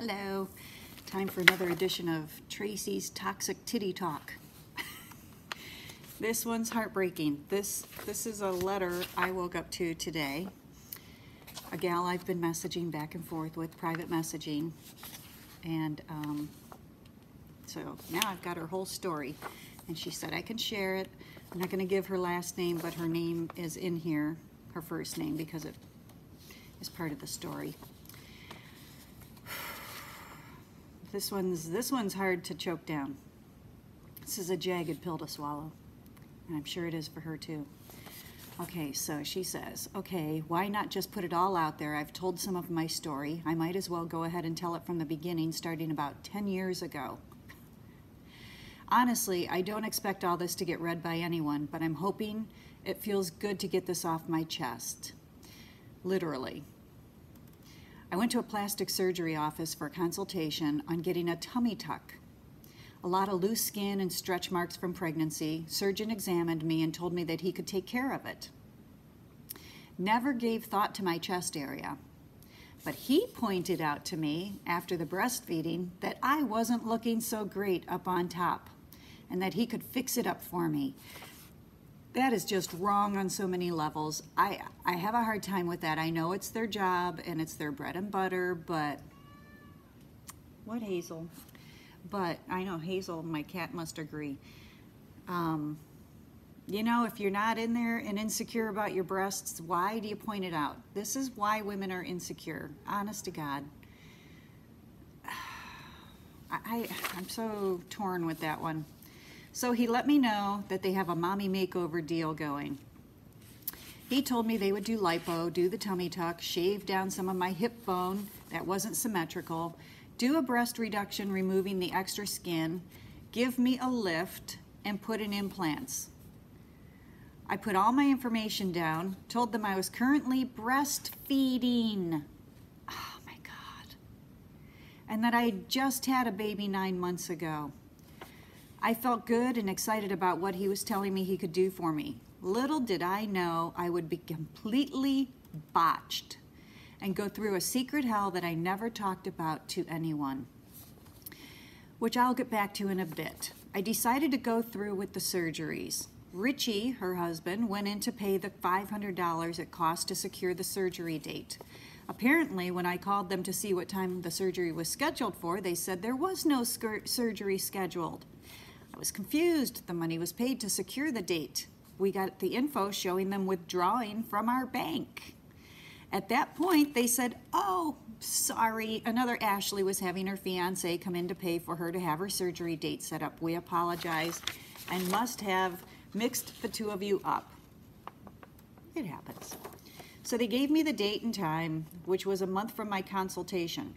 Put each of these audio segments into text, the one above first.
Hello. Time for another edition of Tracy's Toxic Titty Talk. This one's heartbreaking. This is a letter I woke up to today. A gal I've been messaging back and forth with, private messaging. And so now I've got her whole story. And she said I can share it. I'm not going to give her last name, but her name is in here, her first name, because it is part of the story. This one's hard to choke down. This is a jagged pill to swallow, and I'm sure it is for her too. Okay, so she says, okay, why not just put it all out there? I've told some of my story. I might as well go ahead and tell it from the beginning, starting about 10 years ago. Honestly, I don't expect all this to get read by anyone, but I'm hoping it feels good to get this off my chest. Literally. I went to a plastic surgery office for a consultation on getting a tummy tuck. A lot of loose skin and stretch marks from pregnancy. Surgeon examined me and told me that he could take care of it. Never gave thought to my chest area. But he pointed out to me after the breastfeeding that I wasn't looking so great up on top and that he could fix it up for me. That is just wrong on so many levels. I have a hard time with that. I know it's their job and it's their bread and butter, but what, Hazel? But I know Hazel, my cat, must agree. You know, if you're not in there and insecure about your breasts, why do you point it out? This is why women are insecure, honest to God. I'm so torn with that one. So he let me know that they have a mommy makeover deal going. He told me they would do lipo, do the tummy tuck, shave down some of my hip bone that wasn't symmetrical, do a breast reduction removing the extra skin, give me a lift, and put in implants. I put all my information down, told them I was currently breastfeeding. Oh my God. And that I just had a baby 9 months ago. I felt good and excited about what he was telling me he could do for me. Little did I know I would be completely botched and go through a secret hell that I never talked about to anyone, which I'll get back to in a bit. I decided to go through with the surgeries. Richie, her husband, went in to pay the $500 it cost to secure the surgery date. Apparently, when I called them to see what time the surgery was scheduled for, they said there was no surgery scheduled. I was confused. The money was paid to secure the date. We got the info showing them withdrawing from our bank. At that point, they said, oh, sorry, another Ashley was having her fiance come in to pay for her to have her surgery date set up. We apologize and must have mixed the two of you up. It happens. So they gave me the date and time, which was a month from my consultation.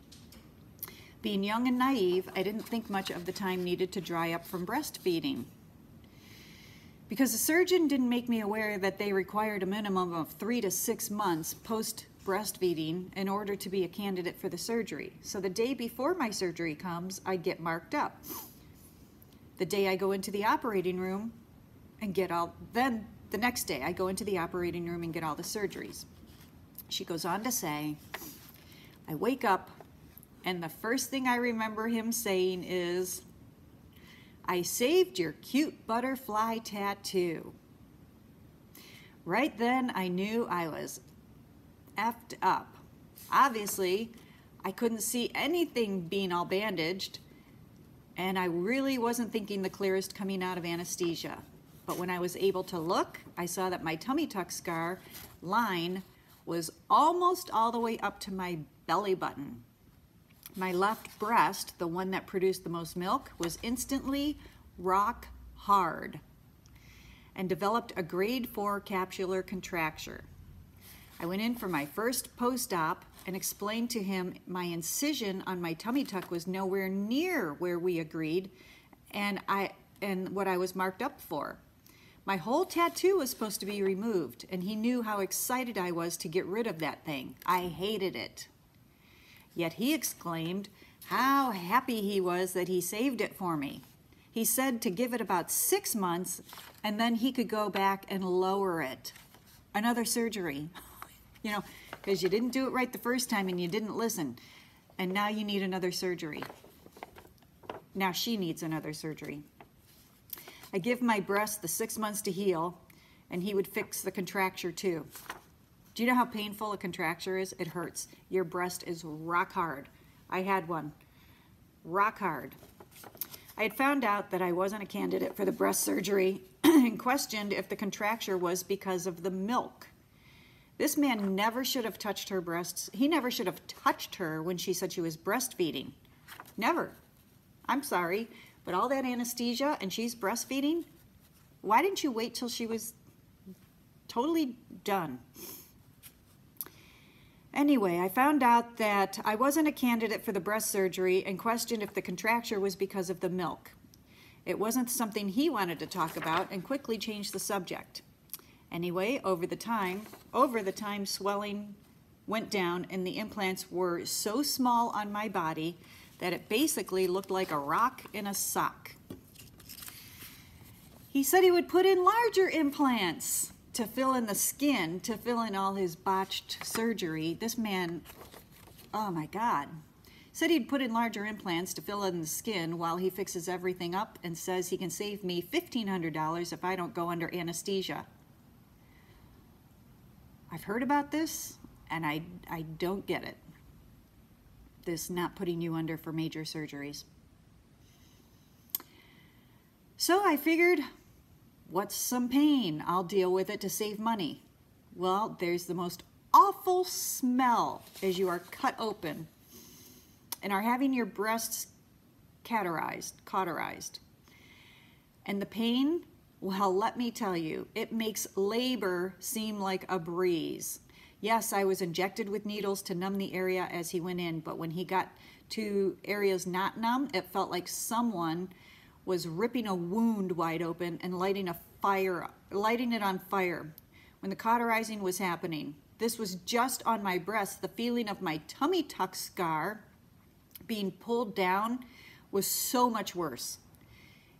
Being young and naive, I didn't think much of the time needed to dry up from breastfeeding. Because the surgeon didn't make me aware that they required a minimum of 3 to 6 months post-breastfeeding in order to be a candidate for the surgery. So the day before my surgery comes, I get marked up. The day I go into the operating room and then the next day I go into the operating room and get all the surgeries. She goes on to say, I wake up and the first thing I remember him saying is, I saved your cute butterfly tattoo. Right then, I knew I was effed up. Obviously, I couldn't see anything being all bandaged, and I really wasn't thinking the clearest coming out of anesthesia. But when I was able to look, I saw that my tummy tuck scar line was almost all the way up to my belly button. My left breast, the one that produced the most milk, was instantly rock hard and developed a grade 4 capsular contracture. I went in for my first post-op and explained to him my incision on my tummy tuck was nowhere near where we agreed and what I was marked up for. My whole tattoo was supposed to be removed, and he knew how excited I was to get rid of that thing. I hated it. Yet he exclaimed how happy he was that he saved it for me. He said to give it about 6 months and then he could go back and lower it. Another surgery, you know, because you didn't do it right the first time and you didn't listen. and now you need another surgery. Now she needs another surgery. I give my breast the 6 months to heal, and he would fix the contracture too. Do you know how painful a contracture is? It hurts. Your breast is rock hard. I had one. Rock hard. I had found out that I wasn't a candidate for the breast surgery and questioned if the contracture was because of the milk. This man never should have touched her breasts. He never should have touched her when she said she was breastfeeding. Never. I'm sorry, but all that anesthesia and she's breastfeeding? Why didn't you wait till she was totally done? Anyway, I found out that I wasn't a candidate for the breast surgery and questioned if the contracture was because of the milk. It wasn't something he wanted to talk about and quickly changed the subject. Anyway, over the time, swelling went down and the implants were so small on my body that it basically looked like a rock in a sock. He said he would put in larger implants to fill in the skin, to fill in all his botched surgery. This man, oh my God, said he'd put in larger implants to fill in the skin while he fixes everything up and says he can save me $1,500 if I don't go under anesthesia. I've heard about this, and I don't get it. This not putting you under for major surgeries. So I figured, what's some pain? I'll deal with it to save money. Well, there's the most awful smell as you are cut open and are having your breasts cauterized. And the pain, well, let me tell you, it makes labor seem like a breeze. Yes, I was injected with needles to numb the area as he went in, but when he got to areas not numb, it felt like someone was ripping a wound wide open and lighting it on fire. When the cauterizing was happening, this was just on my breast. The feeling of my tummy tuck scar being pulled down was so much worse.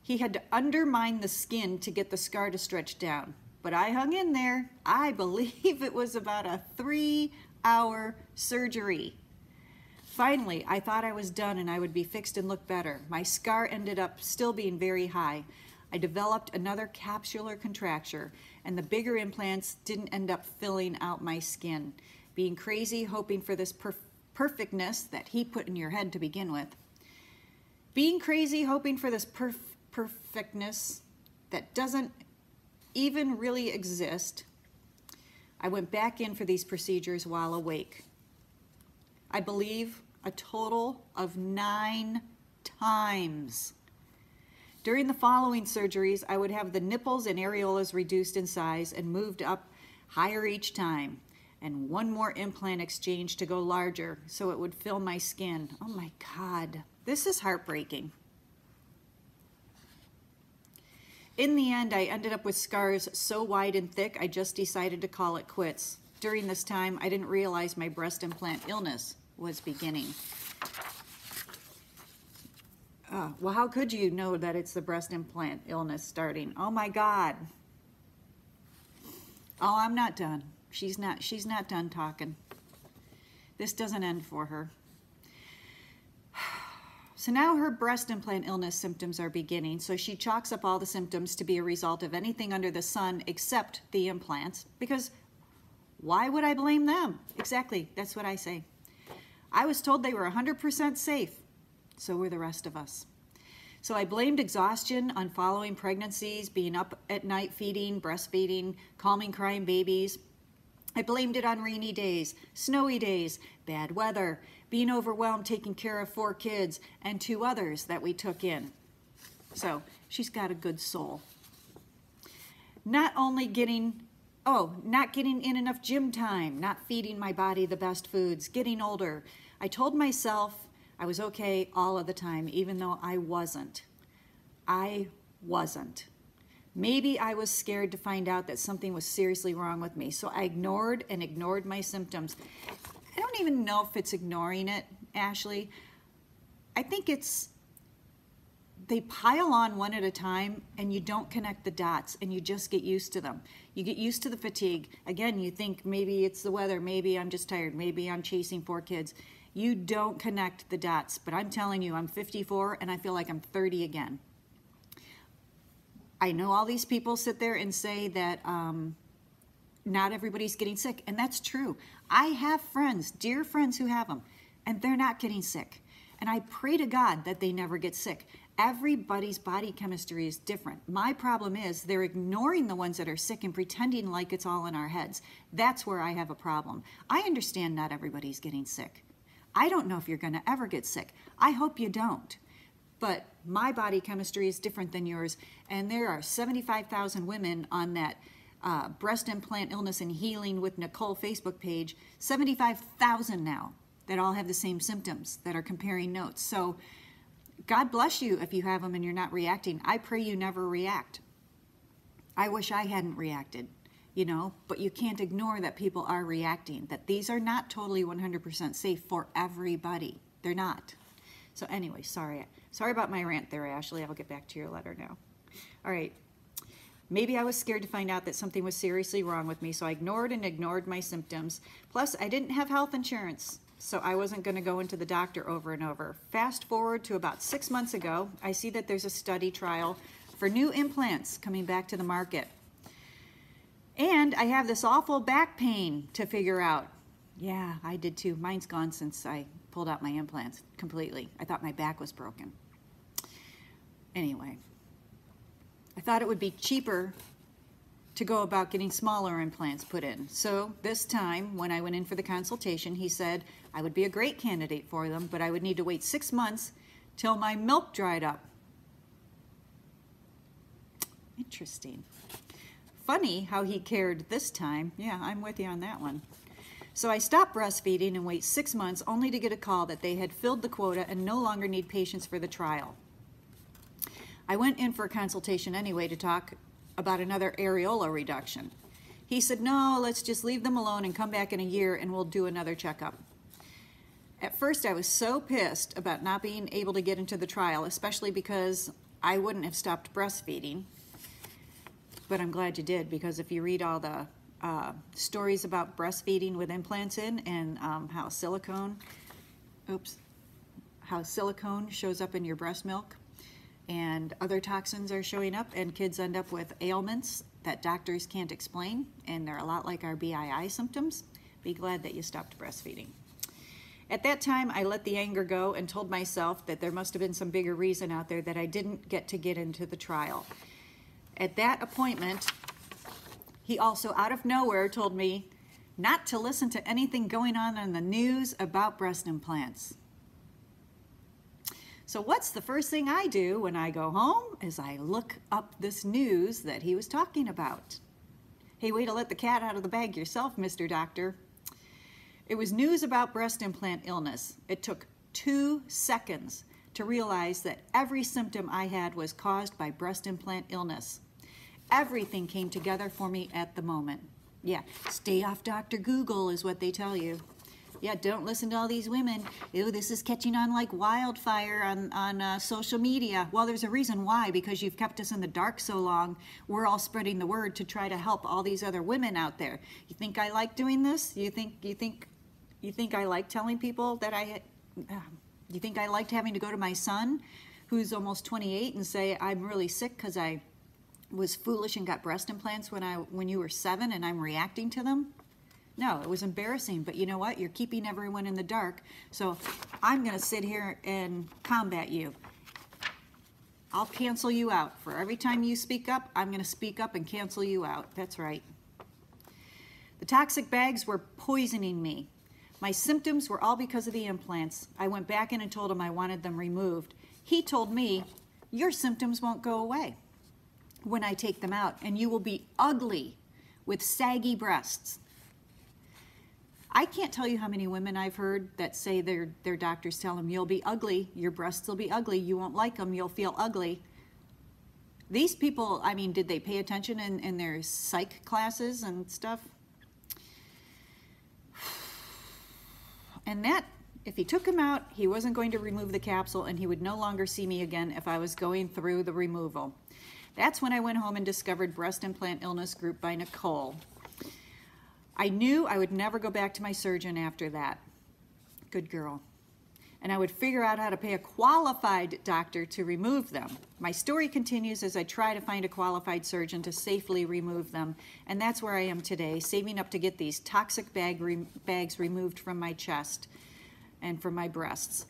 He had to undermine the skin to get the scar to stretch down, but I hung in there. I believe it was about a 3-hour surgery. Finally, I thought I was done and I would be fixed and look better. My scar ended up still being very high. I developed another capsular contracture, and the bigger implants didn't end up filling out my skin. Being crazy, hoping for this perfectness that he put in your head to begin with. Being crazy, hoping for this perfectness that doesn't even really exist. I went back in for these procedures while awake. I believe a total of 9 times. During the following surgeries, I would have the nipples and areolas reduced in size and moved up higher each time, and one more implant exchange to go larger so it would fill my skin. Oh my God, this is heartbreaking. In the end, I ended up with scars so wide and thick, I just decided to call it quits. During this time, I didn't realize my breast implant illness was beginning. Well, how could you know that it's the breast implant illness starting? Oh my God. Oh, I'm not done. She's not done talking. This doesn't end for her. So now her breast implant illness symptoms are beginning, so she chalks up all the symptoms to be a result of anything under the sun except the implants, because why would I blame them? Exactly, that's what I say. I was told they were 100% safe, so were the rest of us. So I blamed exhaustion on following pregnancies, being up at night feeding, breastfeeding, calming crying babies. I blamed it on rainy days, snowy days, bad weather, being overwhelmed taking care of 4 kids and 2 others that we took in. So she's got a good soul. Not getting in enough gym time, not feeding my body the best foods, getting older. I told myself I was okay all of the time, even though I wasn't. I wasn't. Maybe I was scared to find out that something was seriously wrong with me, so I ignored my symptoms. I don't even know if it's ignoring it, Ashley. I think they pile on one at a time and you don't connect the dots and you just get used to them. You get used to the fatigue. Again, you think maybe it's the weather, maybe I'm just tired, maybe I'm chasing 4 kids. You don't connect the dots, but I'm telling you, I'm 54 and I feel like I'm 30 again. I know all these people sit there and say that not everybody's getting sick, and that's true. I have friends, dear friends who have them, and they're not getting sick. And I pray to God that they never get sick. Everybody's body chemistry is different. My problem is they're ignoring the ones that are sick and pretending like it's all in our heads. That's where I have a problem. I understand not everybody's getting sick. I don't know if you're going to ever get sick. I hope you don't. But my body chemistry is different than yours, and there are 75,000 women on that Breast Implant Illness and Healing with Nicole Facebook page, 75,000 now, that all have the same symptoms, that are comparing notes. So God bless you if you have them and you're not reacting. I pray you never react. I wish I hadn't reacted, you know, but you can't ignore that people are reacting, that these are not totally 100% safe for everybody. They're not. So anyway, sorry about my rant there, Ashley. I'll get back to your letter now. All right. Maybe I was scared to find out that something was seriously wrong with me, so I ignored my symptoms. Plus, I didn't have health insurance, so I wasn't going to go into the doctor over and over. Fast forward to about 6 months ago, I see that there's a study trial for new implants coming back to the market. And I have this awful back pain to figure out. Yeah, I did too. Mine's gone since I pulled out my implants completely. I thought my back was broken. Anyway, I thought it would be cheaper to go about getting smaller implants put in. So this time, when I went in for the consultation, he said I would be a great candidate for them, but I would need to wait 6 months till my milk dried up. Interesting. Funny how he cared this time. Yeah, I'm with you on that one. So I stopped breastfeeding and wait 6 months only to get a call that they had filled the quota and no longer need patients for the trial. I went in for a consultation anyway to talk about another areola reduction. He said, no, let's just leave them alone and come back in a year and we'll do another checkup. At first I was so pissed about not being able to get into the trial, especially because I wouldn't have stopped breastfeeding. But I'm glad you did, because if you read all the stories about breastfeeding with implants in and how silicone shows up in your breast milk and other toxins are showing up and kids end up with ailments that doctors can't explain, and they're a lot like our BII symptoms, be glad that you stopped breastfeeding. At that time, I let the anger go and told myself that there must have been some bigger reason out there that I didn't get into the trial. At that appointment, he also, out of nowhere, told me not to listen to anything going on in the news about breast implants. So what's the first thing I do when I go home is I look up this news that he was talking about. Hey, way to let the cat out of the bag yourself, Mr. Doctor. It was news about breast implant illness. It took 2 seconds to realize that every symptom I had was caused by breast implant illness. Everything came together for me at the moment. Yeah, stay off Dr. Google is what they tell you. Yeah, don't listen to all these women. Ew, this is catching on like wildfire on social media. Well, there's a reason why, because you've kept us in the dark so long. We're all spreading the word to try to help all these other women out there. You think I like doing this? You think I like telling people that you think I liked having to go to my son, who's almost 28, and say I'm really sick because I was foolish and got breast implants when you were 7 and I'm reacting to them? No, it was embarrassing, but you know what? You're keeping everyone in the dark, so I'm going to sit here and combat you. I'll cancel you out. For every time you speak up, I'm going to speak up and cancel you out. That's right. The toxic bags were poisoning me. My symptoms were all because of the implants. I went back in and told him I wanted them removed. He told me, your symptoms won't go away when I take them out, and you will be ugly with saggy breasts. I can't tell you how many women I've heard that say their doctors tell them, you'll be ugly, your breasts will be ugly, you won't like them, you'll feel ugly. These people, I mean, did they pay attention in their psych classes and stuff? And that, if he took him out, he wasn't going to remove the capsule, and he would no longer see me again if I was going through the removal. That's when I went home and discovered Breast Implant Illness Group by Nicole. I knew I would never go back to my surgeon after that. Good girl. And I would figure out how to pay a qualified doctor to remove them. My story continues as I try to find a qualified surgeon to safely remove them. And that's where I am today, saving up to get these toxic bags removed from my chest and from my breasts.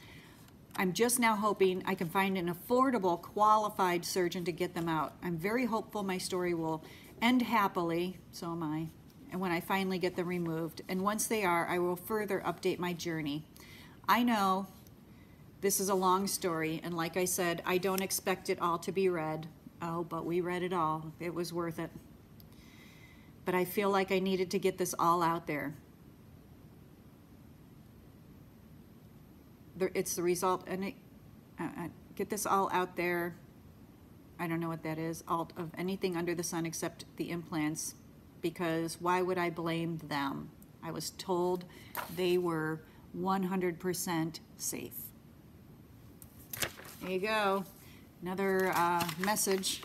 I'm just now hoping I can find an affordable, qualified surgeon to get them out. I'm very hopeful my story will end happily, so am I, and when I finally get them removed. And once they are, I will further update my journey. I know this is a long story, and like I said, I don't expect it all to be read. Oh, but we read it all. It was worth it. But I feel like I needed to get this all out there. It's the result, and get this all out there. I don't know what that is, alt of anything under the sun except the implants, because why would I blame them? I was told they were 100% safe. There you go. Another message.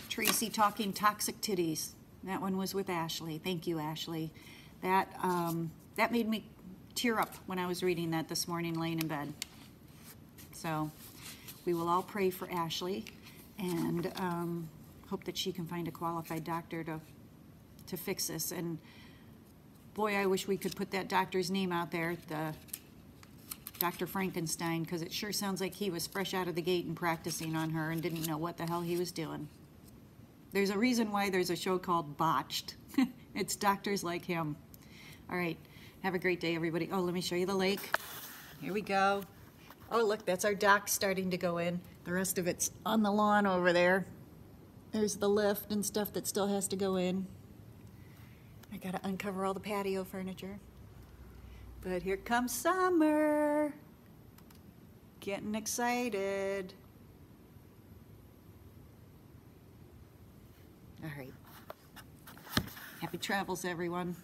Tracy talking toxic titties. That one was with Ashley. Thank you, Ashley. That made me tear up when I was reading that this morning laying in bed. So we will all pray for Ashley and hope that she can find a qualified doctor to fix this. And boy, I wish we could put that doctor's name out there, the Dr. Frankenstein, because it sure sounds like he was fresh out of the gate and practicing on her and didn't know what the hell he was doing. There's a reason why there's a show called Botched. It's doctors like him. All right, have a great day, everybody. Oh, let me show you the lake. Here we go. Oh, look, that's our dock starting to go in. The rest of it's on the lawn over there. There's the lift and stuff that still has to go in. I gotta uncover all the patio furniture. But here comes summer. Getting excited. All right. Happy travels, everyone.